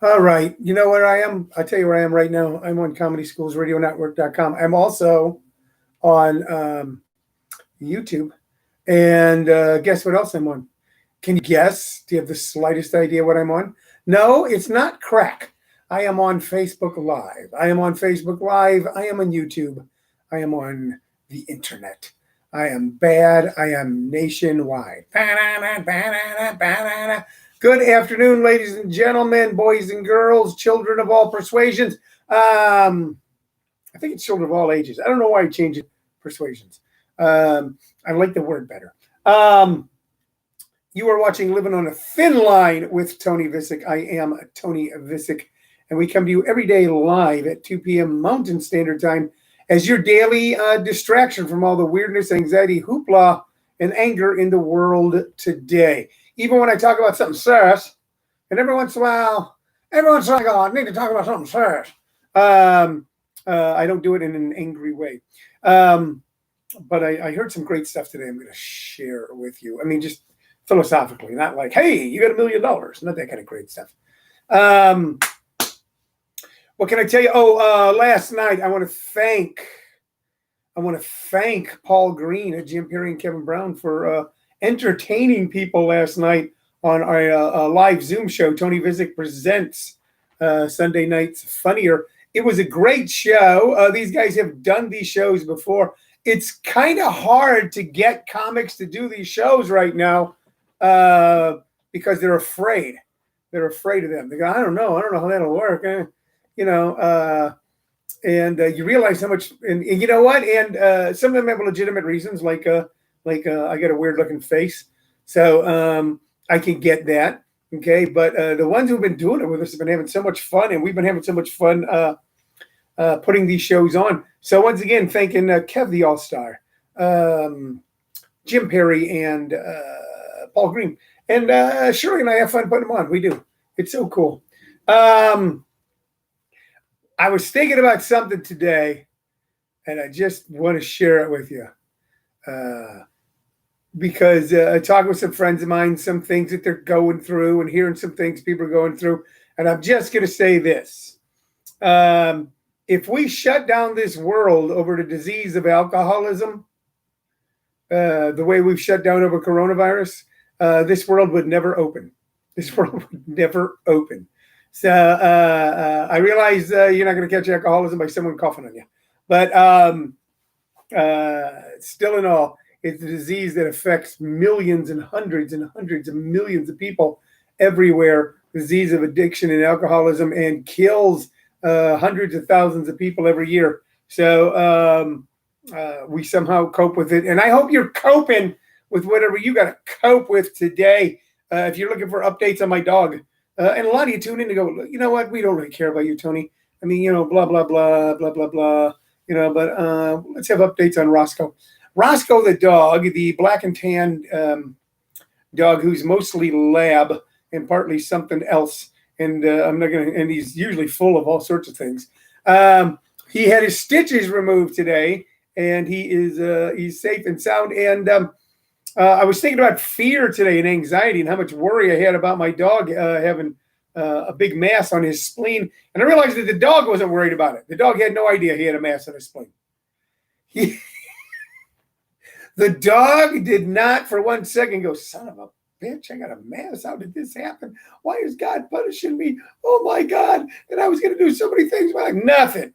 All right. You know where I am? I'll tell you where I am right now. I'm on ComedySchoolsRadioNetwork.com. I'm also on YouTube. And guess what else I'm on? Can you guess? Do you have the slightest idea what I'm on? No, it's not crack. I am on Facebook Live. I am on Facebook Live. I am on YouTube. I am on the internet. I am bad. I am nationwide. Good afternoon, ladies and gentlemen, boys and girls, children of all persuasions. I think it's children of all ages. I don't know why I changed it. Persuasions. I like the word better. You are watching Living on a Thin Line with Tony Vicich. I am Tony Vicich, and we come to you every day live at 2 p.m. Mountain Standard Time as your daily distraction from all the weirdness, anxiety, hoopla, and anger in the world today. Even when I talk about something serious, and every once in a while I go, I need to talk about something serious. I don't do it in an angry way. But I heard some great stuff today I'm going to share with you. I mean, just philosophically, not like, hey, you got $1 million. Not that kind of great stuff. What can I tell you? Last night I want to thank Paul Green at Jim Perry and Kevin Brown for entertaining people last night on our live Zoom show. Tony Vicich Presents Sunday Nights Funnier. It was a great show. These guys have done these shows before. It's kind of hard to get comics to do these shows right now because they're afraid. They're afraid of them. They go, I don't know how that'll work. And you realize how much, and you know what? And some of them have legitimate reasons, like I got a weird looking face, so I can get that. Okay, but the ones who've been doing it with us have been having so much fun, and we've been having so much fun putting these shows on. So once again, thanking Kev the All-Star, Jim Perry, and Paul Green. And Shirley and I have fun putting them on. We do. It's so cool. I was thinking about something today, and I just want to share it with you. Because talking with some friends of mine, some things that they're going through, and hearing some things people are going through. And I'm just going to say this. If we shut down this world over the disease of alcoholism, the way we've shut down over coronavirus, this world would never open. This world would never open. So I realize you're not going to catch alcoholism by someone coughing on you. But still in all, it's a disease that affects millions and hundreds of millions of people everywhere. Disease of addiction and alcoholism, and kills hundreds of thousands of people every year. So we somehow cope with it. And I hope you're coping with whatever you got to cope with today. If you're looking for updates on my dog, and a lot of you tune in to go, you know what? We don't really care about you, Tony. I mean, blah, blah, blah, blah, blah, blah. But let's have updates on Roscoe. Roscoe the dog, the black and tan dog who's mostly lab and partly something else. And I'm not going to, and he's usually full of all sorts of things. He had his stitches removed today, and he's safe and sound. And I was thinking about fear today and anxiety and how much worry I had about my dog having a big mass on his spleen. And I realized that the dog wasn't worried about it. The dog had no idea he had a mass on his spleen. The dog did not for 1 second go, son of a bitch, I got a mass. How did this happen? Why is God punishing me? Oh my God. And I was going to do so many things. Like nothing.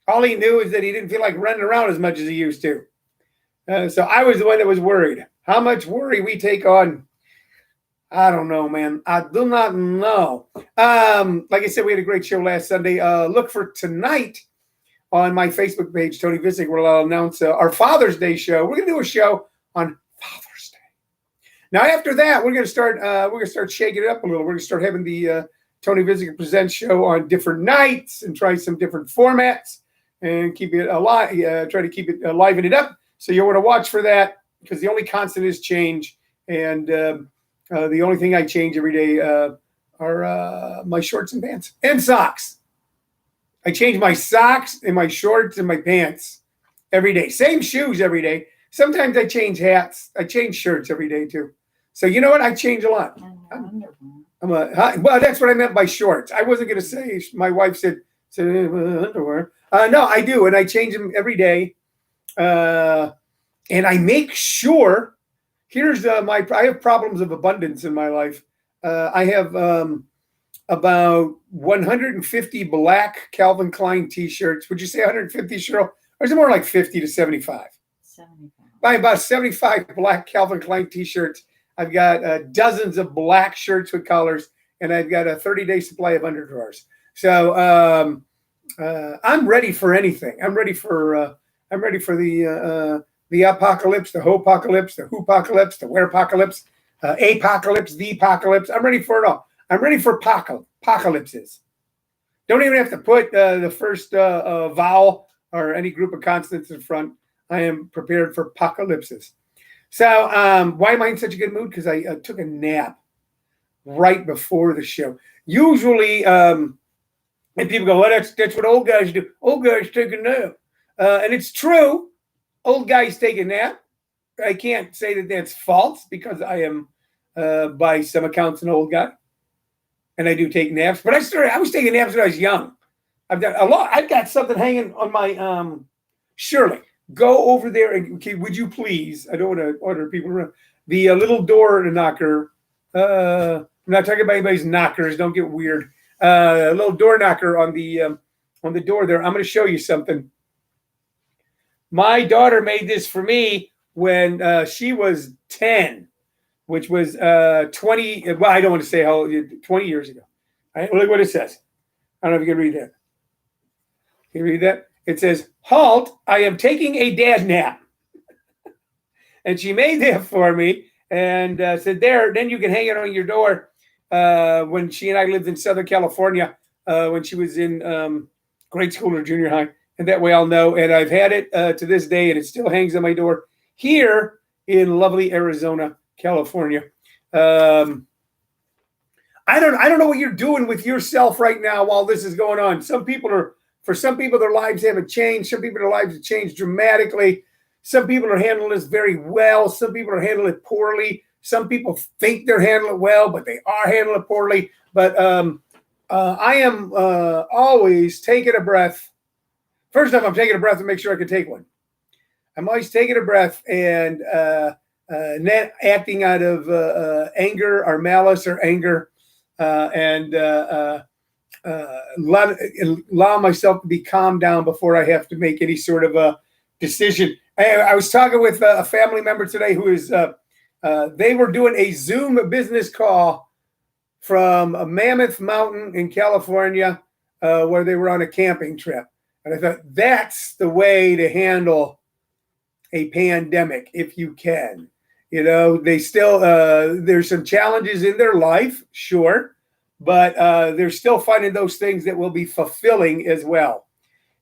All he knew is that he didn't feel like running around as much as he used to. So I was the one that was worried. How much worry we take on, I don't know, man. I do not know. Like I said, we had a great show last Sunday. Look for tonight on my Facebook page, Tony Vicich, where I'll announce our Father's Day show. We're going to do a show on Father's Day. Now, after that, we're going to start shaking it up a little. We're going to start having the Tony Vicich Presents show on different nights and try some different formats and keep it alive. Try to keep it liven it up. So you'll want to watch for that, because the only constant is change, and the only thing I change every day are my shorts and pants and socks. I change my socks and my shorts and my pants every day. Same shoes every day. Sometimes I change hats. I change shirts every day too. So you know what? I change a lot. Well, that's what I meant by shorts. I wasn't going to say. My wife said underwear. No, I do, and I change them every day. And I make sure. Here's I have problems of abundance in my life. I have about 150 black Calvin Klein T-shirts. Would you say 150, Cheryl? Or is it more like 50 to 75? 75. By about 75 black Calvin Klein T-shirts. I've got dozens of black shirts with collars, and I've got a 30-day supply of underdrawers. So I'm ready for anything. I'm ready for the apocalypse, the ho-apocalypse, the who-apocalypse, the where-apocalypse, apocalypse, the apocalypse. I'm ready for it all. I'm ready for apocalypses. Don't even have to put the first vowel or any group of consonants in front. I am prepared for apocalypses. So why am I in such a good mood? Because I took a nap right before the show. Usually, and people go, well, that's what old guys do. Old guys take a nap. And it's true. Old guys take a nap. I can't say that that's false because I am, by some accounts, an old guy. And I do take naps. But I was taking naps when I was young. I've done a lot. I've got something hanging on my Shirley. Go over there and okay, would you please? I don't want to order people around. The little door knocker. I'm not talking about anybody's knockers. Don't get weird. A little door knocker on the door there. I'm going to show you something. My daughter made this for me when she was 10, which was 20. Well, I don't want to say how 20 years ago. All right, look what it says. I don't know if you can read that. Can you read that? It says, "Halt, I am taking a dad nap." And she made that for me and said, there, then you can hang it on your door. When she and I lived in Southern California, when she was in grade school or junior high. And that way I'll know. And I've had it to this day, and it still hangs on my door here in lovely Arizona, California. I don't know what you're doing with yourself right now while this is going on. For some people, their lives haven't changed. Some people, their lives have changed dramatically. Some people are handling this very well. Some people are handling it poorly. Some people think they're handling it well, but they are handling it poorly. But I am always taking a breath. First off, I'm taking a breath to make sure I can take one. I'm always taking a breath and not acting out of anger or malice or anger, and allow myself to be calmed down before I have to make any sort of a decision. I was talking with a family member today who is, they were doing a Zoom business call from a Mammoth Mountain in California, where they were on a camping trip. And I thought that's the way to handle a pandemic if you can. You know, they still, there's some challenges in their life, sure, but they're still finding those things that will be fulfilling as well.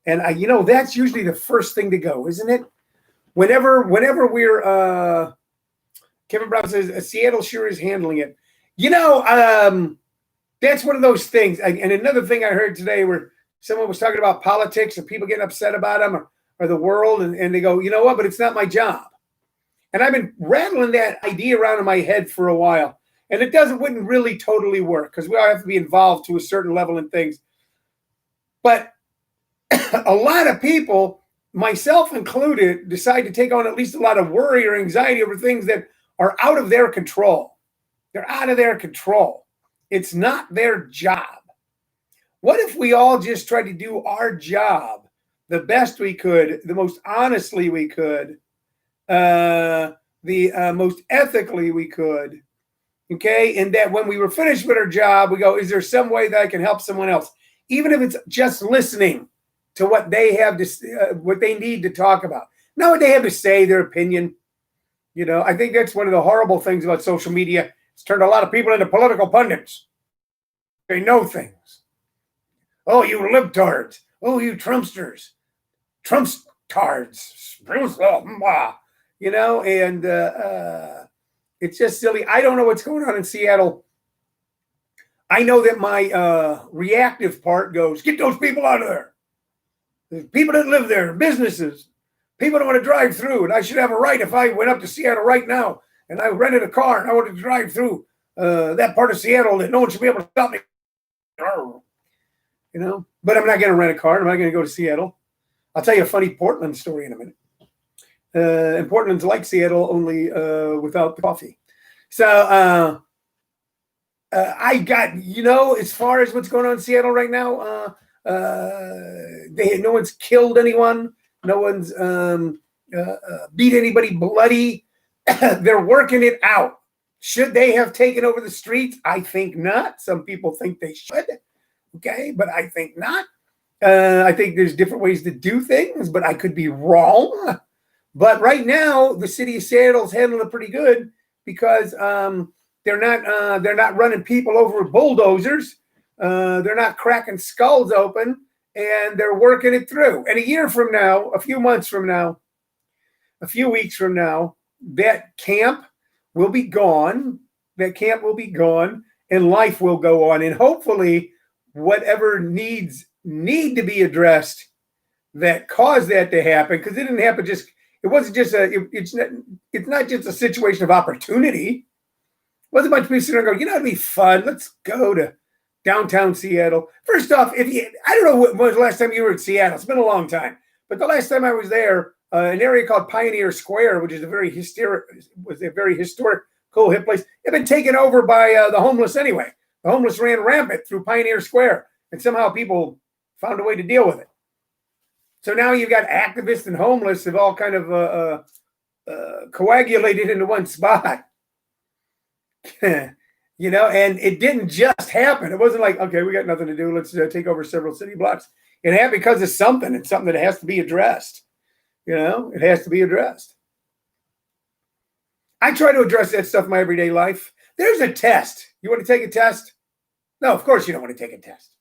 And that's usually the first thing to go, isn't it? Whenever we're, Kevin Brown says, Seattle sure is handling it. That's one of those things. And another thing I heard today where someone was talking about politics and people getting upset about them or the world. And they go, you know what, but it's not my job. And I've been rattling that idea around in my head for a while. And it wouldn't really totally work because we all have to be involved to a certain level in things. But a lot of people, myself included, decide to take on at least a lot of worry or anxiety over things that are out of their control. They're out of their control. It's not their job. What if we all just tried to do our job the best we could, the most honestly we could, the most ethically we could, okay? And that when we were finished with our job, we go, is there some way that I can help someone else? Even if it's just listening to what they have to, what they need to talk about. Not what they have to say, their opinion. I think that's one of the horrible things about social media. It's turned a lot of people into political pundits. They know things. Oh, you libtards. Oh, you Trumpsters. Trumpstards. And it's just silly. I don't know what's going on in Seattle. I know that my reactive part goes, get those people out of there. There's people that live there, businesses. People don't want to drive through, and I should have a right if I went up to Seattle right now and I rented a car and I wanted to drive through that part of Seattle that no one should be able to stop me. But I'm not going to rent a car. I'm not going to go to Seattle. I'll tell you a funny Portland story in a minute. And Portland's like Seattle, only without the coffee. So I got, as far as what's going on in Seattle right now, no one's killed anyone. No one's beat anybody bloody. They're working it out. Should they have taken over the streets? I think not. Some people think they should. Okay, but I think not. I think there's different ways to do things, but I could be wrong. But right now, the city of Seattle's handling it pretty good because they're not running people over with bulldozers. They're not cracking skulls open, and they're working it through. And a year from now, a few months from now, a few weeks from now, that camp will be gone. That camp will be gone, and life will go on. And hopefully, whatever need to be addressed that caused that to happen, because it didn't happen just. It wasn't just it's not just a situation of opportunity. It wasn't a bunch of people sitting there going, it'd be fun. Let's go to downtown Seattle. First off, I don't know when was the last time you were in Seattle. It's been a long time. But the last time I was there, an area called Pioneer Square, which is a very historic, cool, hip place, had been taken over by the homeless anyway. The homeless ran rampant through Pioneer Square, and somehow people found a way to deal with it. So now you've got activists and homeless have all kind of coagulated into one spot. And it didn't just happen. It wasn't like, okay, we got nothing to do. Let's take over several city blocks. It happened because of something. It's something that has to be addressed. It has to be addressed. I try to address that stuff in my everyday life. There's a test. You want to take a test? No, of course you don't want to take a test.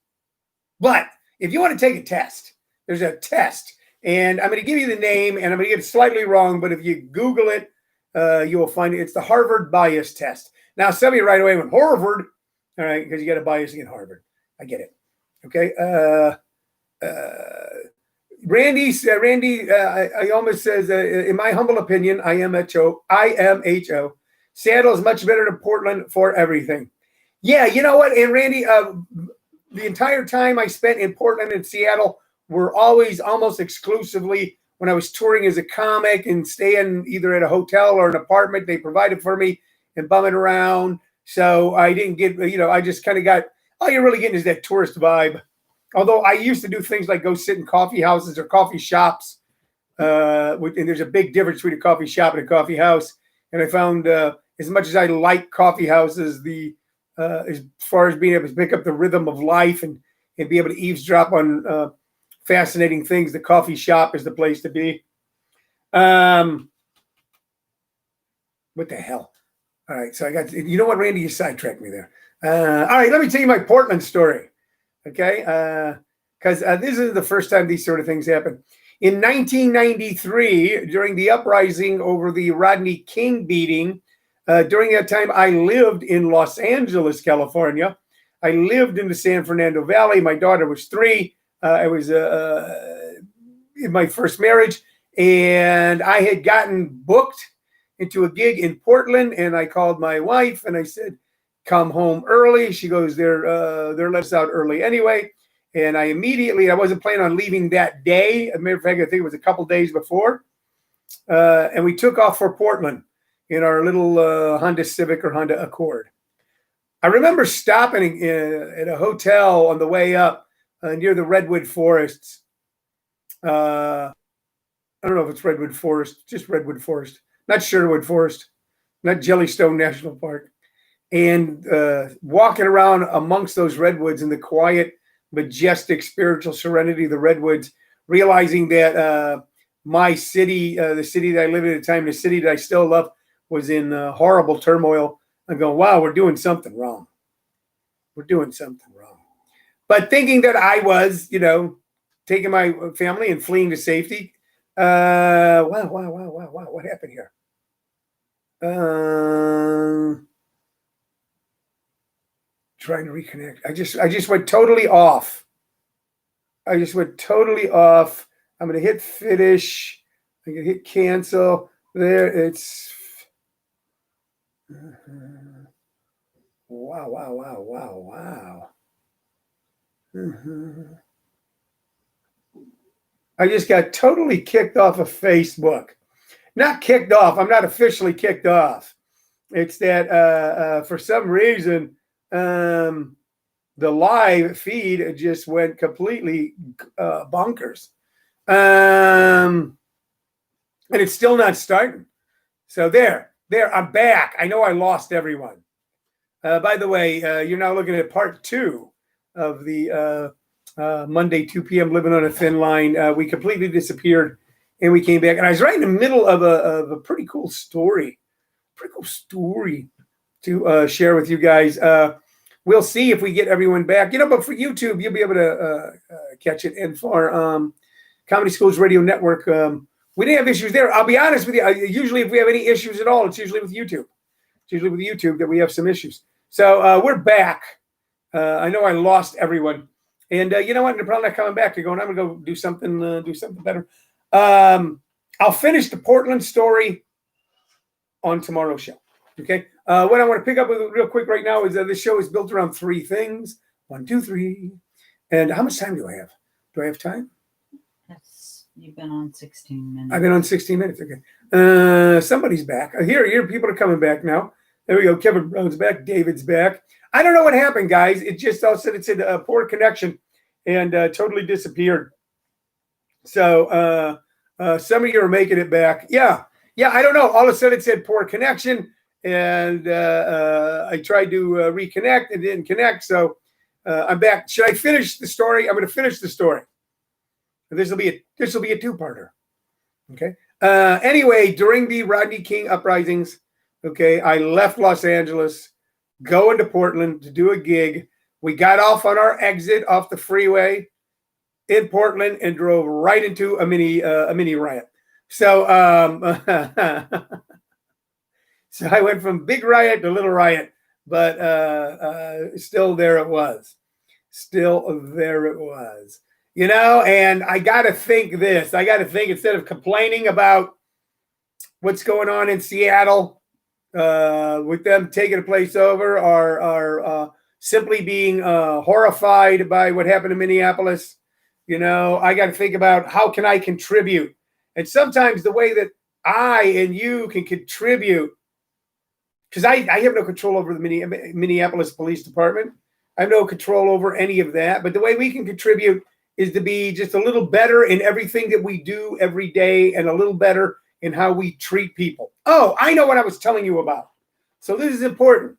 But if you want to take a test, there's a test, and I'm going to give you the name, and I'm going to get it slightly wrong, but if you Google it, you will find it. It's the Harvard Bias Test. Now, some of you right away went, Harvard, all right, because you got a bias against Harvard. I get it. Okay. Randy, I almost says, in my humble opinion, IMHO, Seattle is much better than Portland for everything. Yeah, you know what? And Randy, the entire time I spent in Portland and Seattle were always almost exclusively when I was touring as a comic and staying either at a hotel or an apartment they provided for me and bumming around. So I didn't get, I just kind of got, all you're really getting is that tourist vibe. Although I used to do things like go sit in coffee houses or coffee shops. And there's a big difference between a coffee shop and a coffee house. And I found as much as I like coffee houses, as far as being able to pick up the rhythm of life and be able to eavesdrop on fascinating things, the coffee shop is the place to be. What the hell? All right, so I got, what, Randy, you sidetracked me there. All right, let me tell you my Portland story, okay? Because this is the first time these sort of things happen. In 1993, during the uprising over the Rodney King beating, during that time, I lived in Los Angeles, California. I lived in the San Fernando Valley. My daughter was 3. I was in my first marriage, and I had gotten booked into a gig in Portland, and I called my wife, and I said, come home early. She goes, they're let us out early anyway. And I wasn't planning on leaving that day. As a matter of fact, I think it was a couple days before. And we took off for Portland in our little Honda Civic or Honda Accord. I remember stopping at a hotel on the way up near the Redwood Forests. I don't know if it's Redwood Forest, just Redwood Forest, not Sherwood Forest, not Jellystone National Park. And walking around amongst those redwoods in the quiet, majestic, spiritual serenity of the redwoods, realizing that my city, the city that I lived in at the time, the city that I still love, was in horrible turmoil. I'm going, wow, we're doing something wrong. We're doing something wrong. But thinking that I was, taking my family and fleeing to safety. Wow. What happened here? Trying to reconnect. I just went totally off. I'm going to hit finish. I'm going to hit cancel. There, it's. Wow. I just got totally kicked off of Facebook. Not kicked off. I'm not officially kicked off. It's that for some reason, the live feed just went completely bonkers. And it's still not starting. So there, I'm back. I know I lost everyone. By the way, you're now looking at part 2 of the Monday 2 p.m. Living on a Thin Line. We completely disappeared, and we came back. And I was right in the middle of a pretty cool story. To share with you guys. We'll see if we get everyone back. But for YouTube, you'll be able to catch it. And for Comedy Schools Radio Network, we didn't have issues there. I'll be honest with you. Usually, if we have any issues at all, it's usually with YouTube. It's usually with YouTube that we have some issues. So we're back. I know I lost everyone. And you know what? They're probably not coming back. They're going, I'm going to go do something better. I'll finish the Portland story on tomorrow's show. Okay. What I want to pick up with real quick right now is this show is built around 3 things. 1, 2, 3. And how much time do I have? Do I have time? You've been on 16 minutes. I've been on 16 minutes. Okay. Somebody's back. Here, people are coming back now. There we go. Kevin Brown's back. David's back. I don't know what happened, guys. It just all said it said poor connection and totally disappeared. So some of you are making it back. Yeah, I don't know. All of a sudden it said poor connection, and I tried to reconnect. It didn't connect, so I'm back. Should I finish the story? I'm going to finish the story. This will be a 2-parter. Okay. Anyway, during the Rodney King uprisings, okay, I left Los Angeles, going to Portland to do a gig. We got off on our exit off the freeway in Portland and drove right into a mini riot. So so I went from big riot to little riot, but still there it was. And I got to think this. I got to think, instead of complaining about what's going on in Seattle with them taking a place over, or simply being horrified by what happened in Minneapolis, I got to think about how can I contribute. And sometimes the way that I and you can contribute, because I have no control over the Minneapolis Police Department. I have no control over any of that. But the way we can contribute is to be just a little better in everything that we do every day, and a little better in how we treat people. Oh, I know what I was telling you about. So this is important.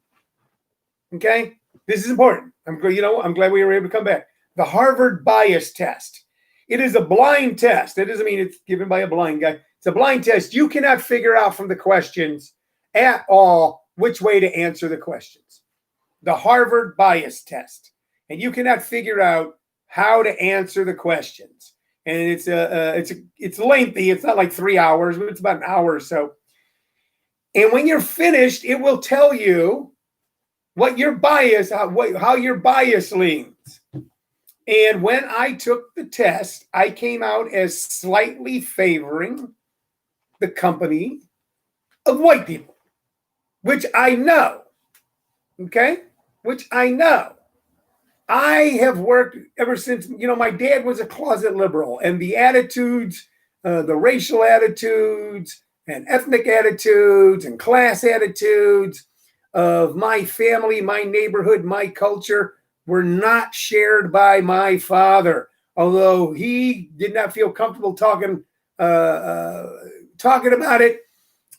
Okay? This is important. I'm glad we were able to come back. The Harvard bias test. It is a blind test. That doesn't mean it's given by a blind guy. It's a blind test. You cannot figure out from the questions at all which way to answer the questions. The Harvard bias test. And you cannot figure out how to answer the questions. And it's lengthy. It's not like 3 hours, but it's about an hour or so. And when you're finished, it will tell you what your bias, how your bias leans. And when I took the test, I came out as slightly favoring the company of white people, which I know. Okay? Which I know. I have worked ever since, my dad was a closet liberal, and the attitudes, the racial attitudes and ethnic attitudes and class attitudes of my family, my neighborhood, my culture were not shared by my father, although he did not feel comfortable talking about it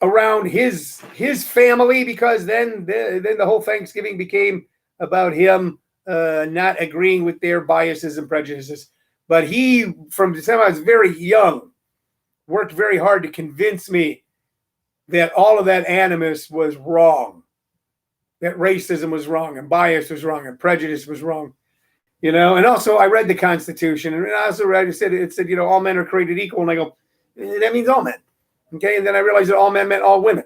around his family, because then the whole Thanksgiving became about him not agreeing with their biases and prejudices. But he, from the time I was very young, worked very hard to convince me that all of that animus was wrong, that racism was wrong, and bias was wrong, and prejudice was wrong. And also I read the Constitution, and I also read, it said, all men are created equal. And I go, that means all men. Okay. And then I realized that all men meant all women,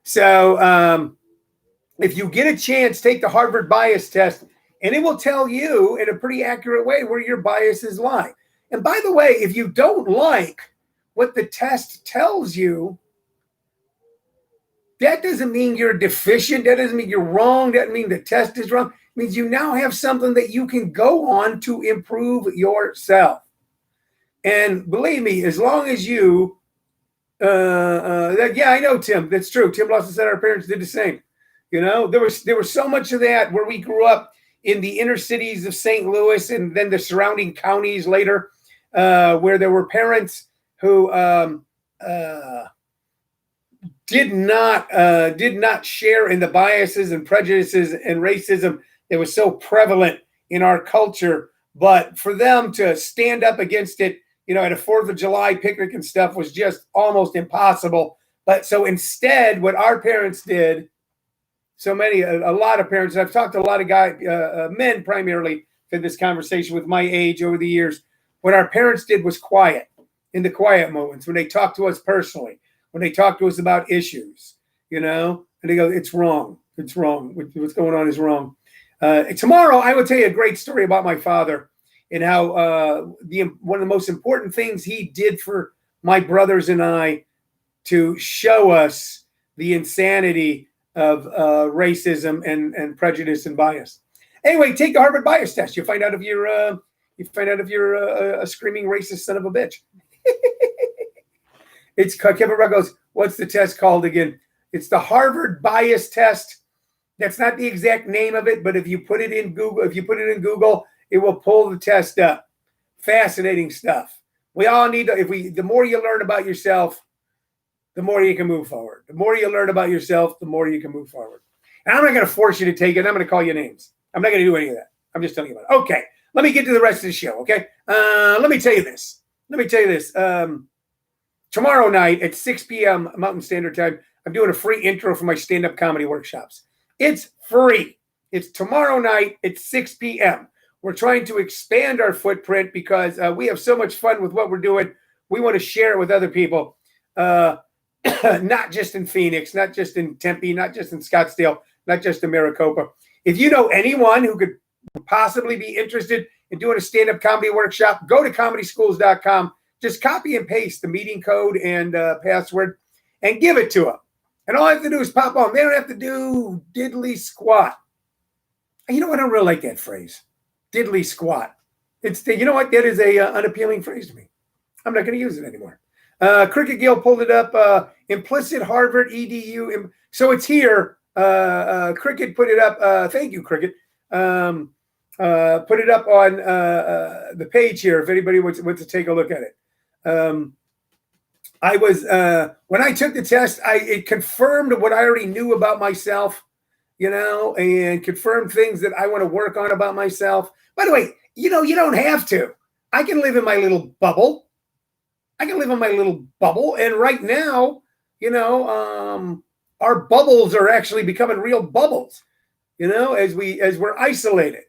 So if you get a chance, take the Harvard bias test, and it will tell you in a pretty accurate way where your biases lie. And by the way, if you don't like what the test tells you, That doesn't mean you're deficient. That doesn't mean you're wrong. That doesn't mean the test is wrong. It means you now have something that you can go on to improve yourself. And believe me, as long as you, yeah, I know, Tim. That's true. Tim Lawson said our parents did the same. There was so much of that where we grew up in the inner cities of St. Louis and then the surrounding counties later, where there were parents who did not share in the biases and prejudices and racism that was so prevalent in our culture. But for them to stand up against it, at a 4th of July picnic and stuff was just almost impossible. But so instead, what our parents did, a lot of parents, and I've talked to a lot of men primarily in this conversation with my age over the years, what our parents did was quiet, in the quiet moments, when they talked to us personally, when they talk to us about issues, and they go, it's wrong. It's wrong. What's going on is wrong. Tomorrow, I will tell you a great story about my father and how one of the most important things he did for my brothers and I to show us the insanity of racism and prejudice and bias. Anyway, take the Harvard bias test. You'll find out if you're a screaming racist son of a bitch. It's Kevin Rudd goes, what's the test called again? It's the Harvard bias test. That's not the exact name of it, but if you put it in Google, it will pull the test up. Fascinating stuff. We all need to, the more you learn about yourself, the more you can move forward. The more you learn about yourself, the more you can move forward. And I'm not going to force you to take it. I'm going to call you names. I'm not going to do any of that. I'm just telling you about it. Okay. Let me get to the rest of the show. Okay. Let me tell you this. Tomorrow night at 6 p.m. Mountain Standard Time, I'm doing a free intro for my stand-up comedy workshops. It's free. It's tomorrow night at 6 p.m. We're trying to expand our footprint because we have so much fun with what we're doing. We want to share it with other people, not just in Phoenix, not just in Tempe, not just in Scottsdale, not just in Maricopa. If you know anyone who could possibly be interested in doing a stand-up comedy workshop, go to comedyschools.com. Just copy and paste the meeting code and password and give it to them. And all I have to do is pop on. They don't have to do diddly squat. You know what? I don't really like that phrase. Diddly squat. You know what? That is a unappealing phrase to me. I'm not going to use it anymore. Cricket Gill pulled it up. Implicit Harvard EDU. So it's here. Cricket put it up. Thank you, Cricket. Put it up on the page here if anybody wants to take a look at it. I was when I took the test, it confirmed what I already knew about myself, and confirmed things that I want to work on about myself. By the way, you don't have to. I can live in my little bubble. And right now, our bubbles are actually becoming real bubbles, as we're isolated.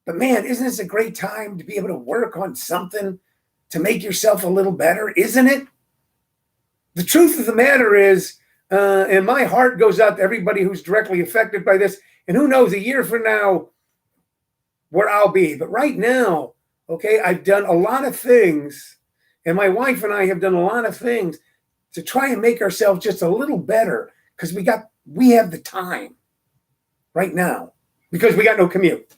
But man, isn't this a great time to be able to work on something to make yourself a little better, isn't it? The truth of the matter is, and my heart goes out to everybody who's directly affected by this, and who knows, a year from now, where I'll be. But right now, okay, I've done a lot of things, and my wife and I have done a lot of things to try and make ourselves just a little better because we have the time right now because we got no commute.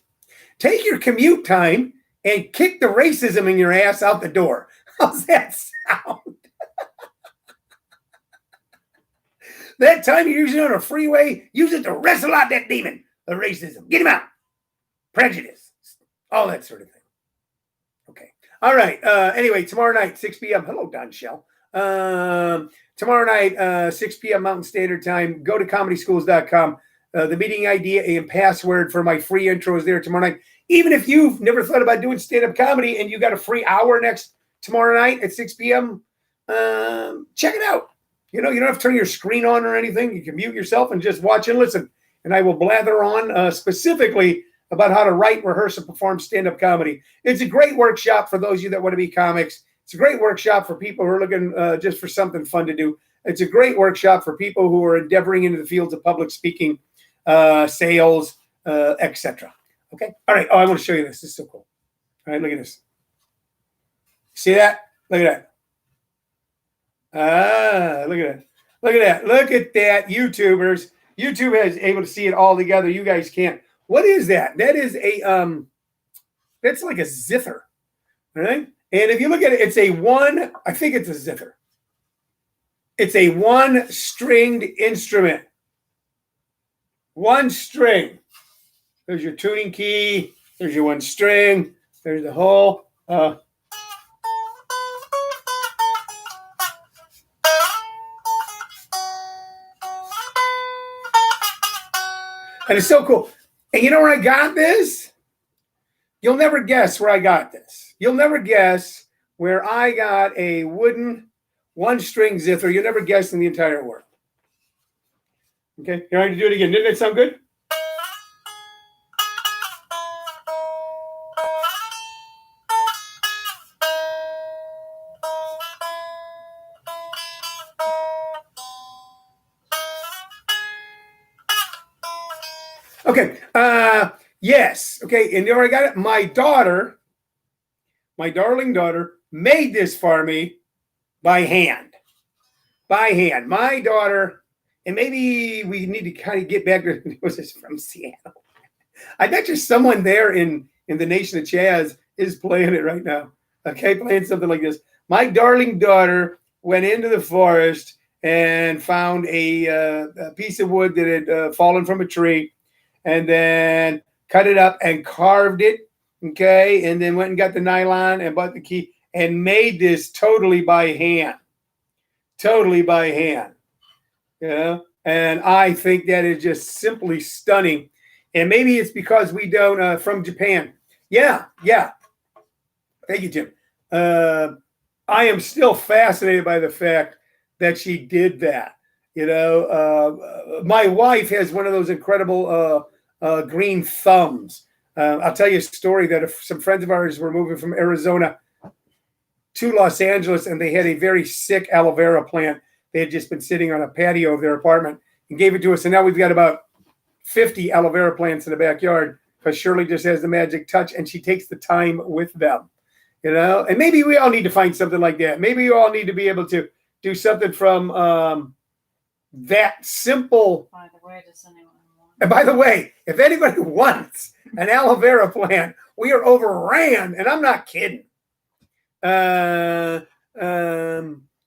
Take your commute time and kick the racism in your ass out the door. How's that sound? That time you're using it on a freeway, use it to wrestle out that demon of racism. Get him out. Prejudice. All that sort of thing. Okay. All right. Anyway, tomorrow night, 6 p.m. Hello, Don Shell. Tomorrow night, 6 p.m. Mountain Standard Time. Go to comedyschools.com. The meeting ID and password for my free intro is there tomorrow night. Even if you've never thought about doing stand-up comedy and you got a free hour tomorrow night at 6 p.m., check it out. You don't have to turn your screen on or anything. You can mute yourself and just watch and listen. And I will blather on specifically about how to write, rehearse, and perform stand-up comedy. It's a great workshop for those of you that want to be comics. It's a great workshop for people who are looking just for something fun to do. It's a great workshop for people who are endeavoring into the fields of public speaking, sales, etc. Okay. All right. Oh, I want to show you this. This is so cool. All right. Look at this. See that? Look at that. Look at that. Look at that. Look at that, YouTubers. YouTube is able to see it all together. You guys can't. What is that? That is a that's like a zither, right? And if you look at it, it's a one. I think it's a zither. It's a one-stringed instrument. One string. There's your tuning key. There's your one string. There's the whole. And it's so cool. And you know where I got this? You'll never guess where I got this. You'll never guess where I got a wooden one-string zither. You'll never guess in the entire world. Okay, you ready to do it again? Didn't it sound good? Okay. Yes. Okay. And you already got it. My daughter, my darling daughter, made this for me by hand. By hand. My daughter, and maybe we need to kind of get back to, was this from Seattle? I bet you someone there in the nation of Chaz is playing it right now. Okay, playing something like this. My darling daughter went into the forest and found a piece of wood that had fallen from a tree, and then cut it up and carved it, okay, and then went and got the nylon and bought the key and made this totally by hand. Totally by hand. Yeah. And I think that is just simply stunning. And maybe it's because we don't, from Japan. Yeah. Thank you, Jim. I am still fascinated by the fact that she did that. You know, my wife has one of those incredible green thumbs. I'll tell you a story that some friends of ours were moving from Arizona to Los Angeles, and they had a very sick aloe vera plant. They had just been sitting on a patio of their apartment and gave it to us. And now we've got about 50 aloe vera plants in the backyard because Shirley just has the magic touch and she takes the time with them, you know? And maybe we all need to find something like that. Maybe you all need to be able to do something from that simple. By the way, does anyone want? And by the way, if anybody wants an aloe vera plant, we are overran, and I'm not kidding.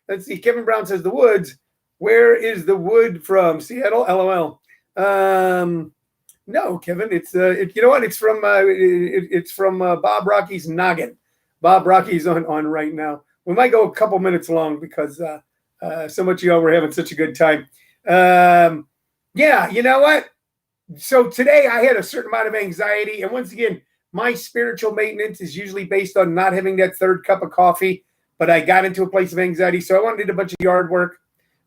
Let's see. Kevin Brown says the woods. Where is the wood from? Seattle, LOL. No, Kevin. It's you know what? It's from Bob Rocky's noggin. Bob Rocky's on right now. We might go a couple minutes long because so much of y'all were having such a good time. Yeah, you know what? So today I had a certain amount of anxiety, and once again, my spiritual maintenance is usually based on not having that third cup of coffee. But I got into a place of anxiety, so I wanted to do a bunch of yard work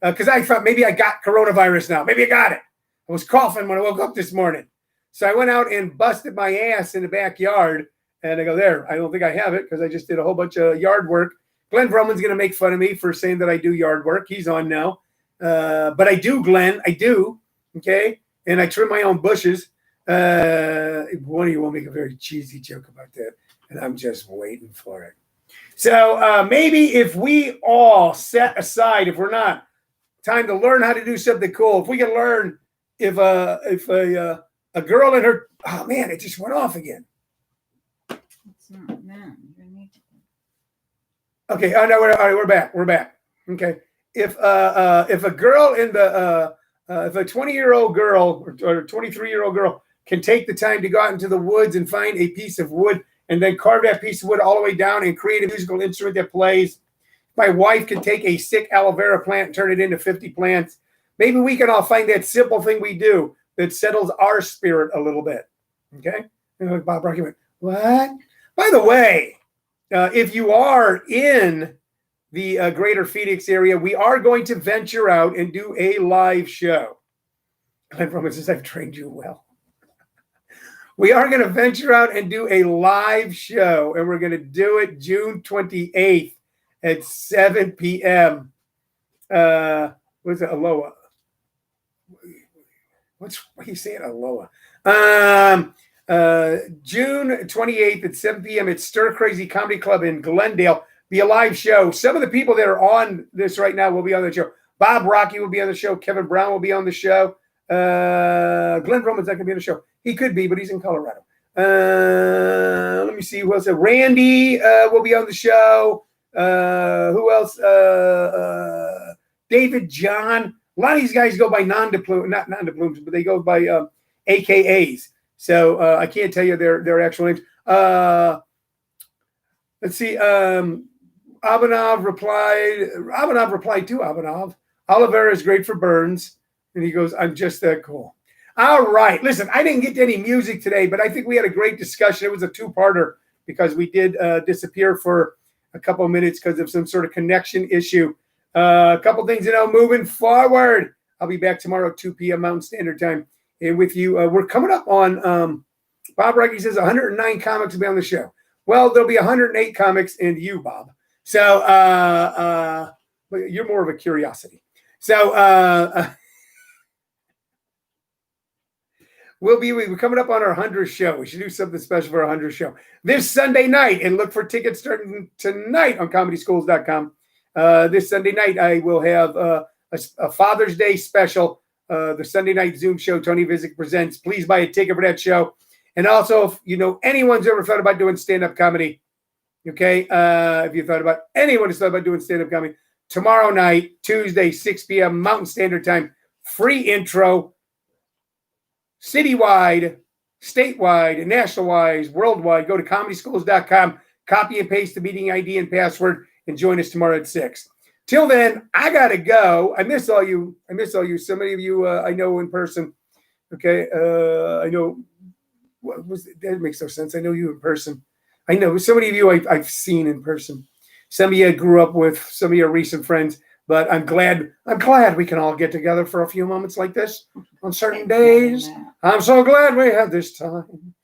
because I thought maybe I got coronavirus now. Maybe I got it. I was coughing when I woke up this morning. So I went out and busted my ass in the backyard, and I go, there, I don't think I have it because I just did a whole bunch of yard work. Glenn Vrumman's going to make fun of me for saying that I do yard work. He's on now. But I do, Glenn. I do, okay? And I trim my own bushes. One of you will make a very cheesy joke about that, and I'm just waiting for it. So maybe if we all set aside, if we're not, time to learn how to do something cool. If we can learn, if a girl in her, oh man, it just went off again. It's not man. You need to. Okay. Oh no, all right, we're back. We're back. Okay. If a girl in the if a 20-year-old girl or 23-year-old girl can take the time to go out into the woods and find a piece of wood and then carve that piece of wood all the way down and create a musical instrument that plays. My wife can take a sick aloe vera plant and turn it into 50 plants. Maybe we can all find that simple thing we do that settles our spirit a little bit. Okay? And Bob Rocky went, what? By the way, if you are in the greater Phoenix area, we are going to venture out and do a live show. Glenn Roman says, I've trained you well. We are going to venture out and do a live show, and we're going to do it June 28th at 7 p.m. What's it? Aloha. What are you saying? Aloha. June 28th at 7 p.m. at Stir Crazy Comedy Club in Glendale. Be a live show. Some of the people that are on this right now will be on the show. Bob Rocky will be on the show. Kevin Brown will be on the show. Glenn Roman's not going to be on the show. He could be, but he's in Colorado. Let me see who else. Randy will be on the show. Who else? David John. A lot of these guys go by not non-diplomas, but they go by AKAs. So I can't tell you their actual names. Let's see. Abhinav replied to Abhinav. Oliver is great for burns. And he goes, I'm just that cool. All right. Listen, I didn't get to any music today, but I think we had a great discussion. It was a two-parter because we did disappear for a couple of minutes because of some sort of connection issue. A couple things, moving forward. I'll be back tomorrow at 2 p.m. Mountain Standard Time. And with you, we're coming up on, Bob Rocky says 109 comics will be on the show. Well, there'll be 108 comics and you, Bob. So you're more of a curiosity. So we're coming up on our 100th show. We should do something special for our 100th show this Sunday night, and look for tickets starting tonight on comedyschools.com. This Sunday night, I will have a Father's Day special, the Sunday night Zoom show Tony Vicich presents. Please buy a ticket for that show. And also, if anyone's ever thought about doing stand-up comedy, okay, if you thought about anyone who's thought about doing stand-up comedy, tomorrow night, Tuesday, 6 p.m. Mountain Standard Time, free intro. Citywide, statewide, national-wise, worldwide. Go to comedyschools.com, copy and paste the meeting ID and password, and join us tomorrow at 6. Till then, I got to go. I miss all you. So many of you I know in person. Okay. I know. That makes no sense. I know you in person. I know so many of you I've seen in person. Some of you I grew up with. Some of you are recent friends. But I'm glad we can all get together for a few moments like this on certain days. I'm so glad we had this time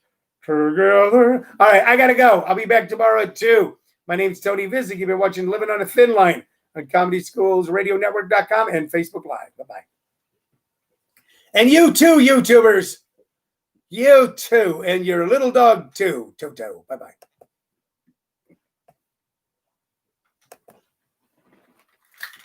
together. All right, I got to go. I'll be back tomorrow at 2. My name's Tony Vicich. You've been watching Living on a Thin Line on ComedySchoolsRadioNetwork.com and Facebook Live. Bye-bye. And you too, YouTubers. You too. And your little dog too, Toto. Bye-bye.